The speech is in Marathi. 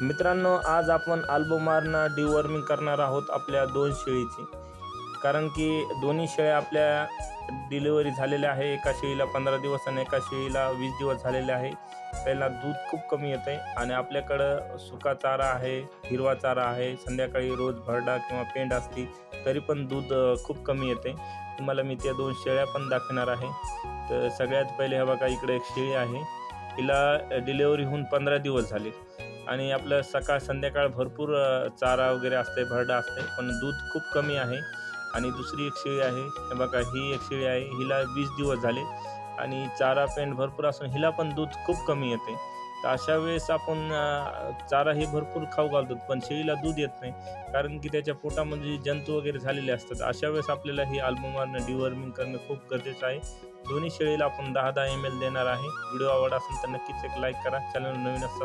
मित्रांनो, आज आपण अल्बोमारना डिवॉर्मिंग करणार आहोत आपल्या 2 शेळीची. कारण की दोन्ही शेळ्या आपल्या डिलिव्हरी झालेल्या आहे. एका शेळीला 15 दिवस आणि एका शेळीला 20 दिवस झालेले आहे. त्याला दूध खूप कमी येते आणि आपल्याकडं सुका चारा आहे, हिरवा चारा आहे. संध्याकाळी रोज भरडा किंवा पेंड असती तरी पण दूध खूप कमी येते. तुम्हाला मी त्या 2 शेळ्या पण दाखवणार आहे. तर सगळ्यात पहिले हे बघा, इकडे एक शेळी आहे. हिला डिलिव्हरी होऊन 15 दिवस झाले आणि आपलं सकाळ संध्याकाळ भरपूर चारा वगैरे असते, भरडा असते, पण दूध खूप कमी आहे. आणि दुसरी एक शेळी आहे, हे बघा, ही एक शेळी आहे. हिला 20 दिवस झाले आणि चारा पेंड भरपूर असून हिला पण दूध खूप कमी येते. तर अशा वेळेस आपण चारा हे भरपूर खाऊ घालतो, पण शेळीला दूध येत नाही, कारण की त्याच्या पोटामध्ये जंतू वगैरे झालेले असतात. अशा वेळेस आपल्याला ही अल्बोमारनं डिवॉर्मिंग करणं खूप गरजेचं आहे. दोन्ही शेळीला आपण 10-10 ml देणार आहे. व्हिडिओ आवडला असेल तर नक्कीच एक लाईक करा. चॅनल नवीन असतात